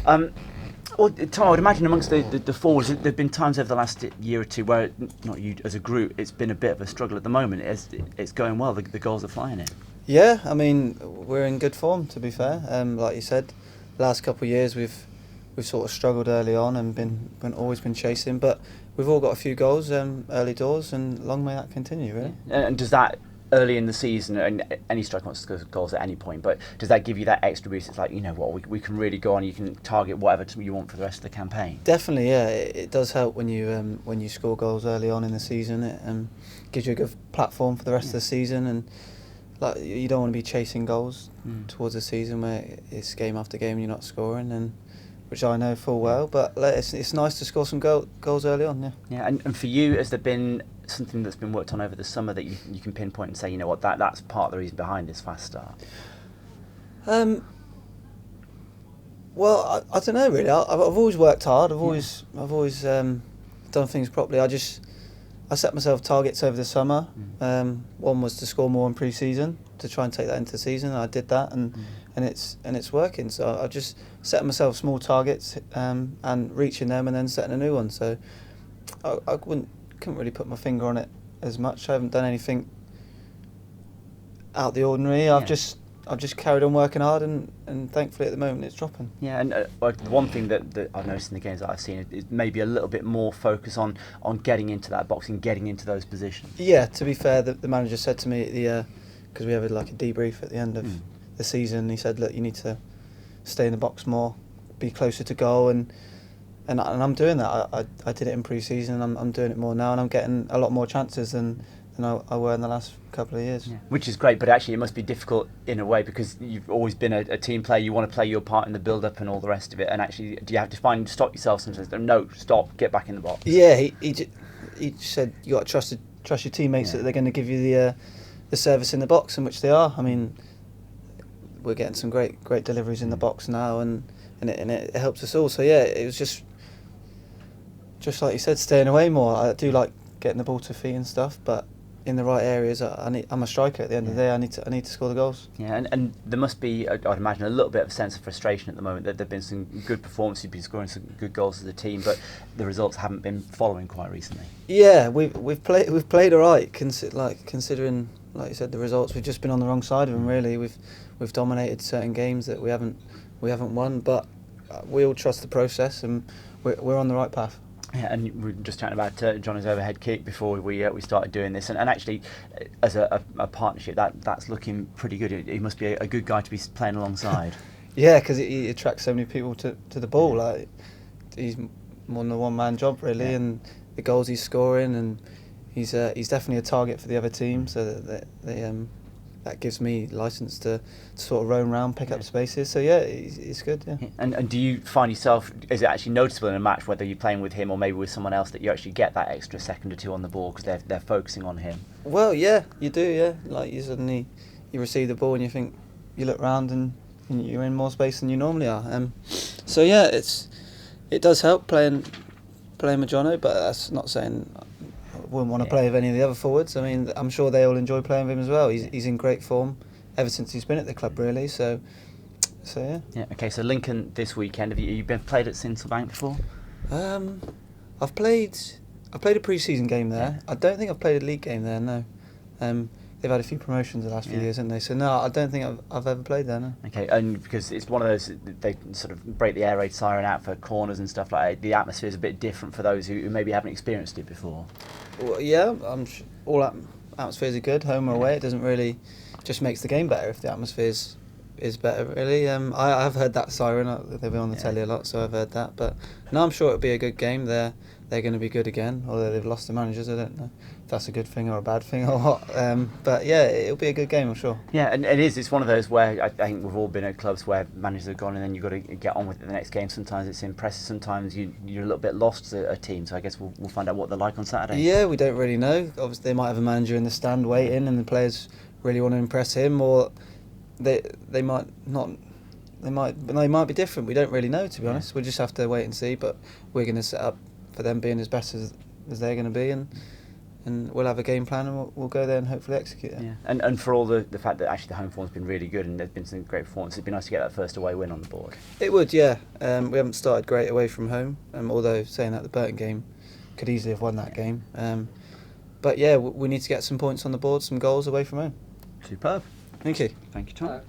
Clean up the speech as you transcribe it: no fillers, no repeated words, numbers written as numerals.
Well, Tom, I would imagine amongst the forwards, there have been times over the last year or two where, not you as a group, it's been a bit of a struggle at the moment. It's going well, the goals are flying in. Yeah, I mean, we're in good form, to be fair. Like you said, last couple of years we've sort of struggled early on and always been chasing, but we've all got a few goals early doors, and long may that continue, really. Yeah. And does that, early in the season, and any striker wants to score goals at any point, but does that give you that extra boost? It's like, you know what, we can really go on, you can target whatever you want for the rest of the campaign. Definitely, yeah. It does help when you score goals early on in the season. It gives you a good platform for the rest of the season, and like you don't want to be chasing goals towards the season where it's game after game and you're not scoring, and which I know full well. But it's nice to score some goals early on. Yeah. And for you, has there been something that's been worked on over the summer that you can pinpoint and say, you know what, that's part of the reason behind this fast start? Well, I don't know really. I've always worked hard. I've always done things properly. I set myself targets over the summer. One was to score more in pre-season, to try and take that into the season. And I did that, and it's working. So I just set myself small targets and reaching them, and then setting a new one. So I couldn't really put my finger on it as much. I haven't done anything out the ordinary. I've just carried on working hard, and thankfully at the moment it's dropping. Yeah, and the one thing that I've noticed in the games that I've seen is maybe a little bit more focus on getting into that box and getting into those positions. Yeah, to be fair, the manager said to me at the because we have like a debrief at the end of the season. He said, look, you need to stay in the box more, be closer to goal, and I'm doing that. I did it in pre-season. I'm doing it more now, and I'm getting a lot more chances than I were in the last couple of years. Yeah. Which is great, but actually it must be difficult in a way because you've always been a team player. You want to play your part in the build-up and all the rest of it. And actually, do you have to stop yourself sometimes? No, stop, get back in the box. Yeah, he said you got to trust your teammates that they're going to give you the service in the box, in which they are. I mean, we're getting some great deliveries in the box now, and it helps us all. So yeah, it was just like you said, staying away more. I do like getting the ball to feet and stuff, but in the right areas, I'm a striker at the end of the day. I need to score the goals. Yeah, and there must be, I'd imagine, a little bit of a sense of frustration at the moment that there've been some good performances, you've been scoring some good goals as a team, but the results haven't been following quite recently. Yeah, we've played all right, considering, like you said, the results. We've just been on the wrong side of them. Really, we've dominated certain games that we haven't won, but we all trust the process, and we're on the right path. Yeah, and we were just chatting about Johnny's overhead kick before we started doing this, and actually, as a partnership, that's looking pretty good. He must be a good guy to be playing alongside. Yeah, because he attracts so many people to the ball. Like he's more than a one-man job really, and the goals he's scoring, and he's definitely a target for the other team. So that gives me license to sort of roam around, pick up spaces. So yeah, it's good. Yeah. And do you find yourself, is it actually noticeable in a match whether you're playing with him or maybe with someone else that you actually get that extra second or two on the ball because they're focusing on him? Well, yeah, you do. Yeah, like you suddenly you receive the ball and you look round and you're in more space than you normally are. So yeah, it does help playing with Jono, but that's not saying I wouldn't want to play with any of the other forwards. I mean, I'm sure they all enjoy playing with him as well. He's in great form ever since he's been at the club, really. So yeah. Yeah. Okay. So Lincoln this weekend. Have you been played at Sincilbank before? I've played a pre-season game there. I don't think I've played a league game there. No. They've had a few promotions the last few years, haven't they? So no, I don't think I've ever played there. No. Okay, and because it's one of those, they sort of break the air raid siren out for corners and stuff like that. The atmosphere is a bit different for those who maybe haven't experienced it before. Well, yeah, all atmospheres are good, home or away. It doesn't really just makes the game better if the atmosphere is better. Really, I have heard that siren. They've been on the telly a lot, so I've heard that. But no, I'm sure it'll be a good game. They're going to be good again, although they've lost the managers. I don't know if that's a good thing or a bad thing or what. But yeah, it'll be a good game, I'm sure. Yeah, and it is. It's one of those where I think we've all been at clubs where managers have gone and then you've got to get on with it the next game. Sometimes it's impressive, sometimes you're a little bit lost as a team. So I guess we'll find out what they're like on Saturday. Yeah, we don't really know. Obviously, they might have a manager in the stand waiting and the players really want to impress him, or they might not. They might be different. We don't really know, to be honest. We'll just have to wait and see. But we're going to set up for them being as best as they're going to be, and we'll have a game plan and we'll go there and hopefully execute it. Yeah, and for all the fact that actually the home form's been really good and there's been some great performances, it'd be nice to get that first away win on the board. It would, yeah. We haven't started great away from home, although saying that the Burton game could easily have won that game. But yeah, we need to get some points on the board, some goals away from home. Superb. Thank you. Thank you, Tom.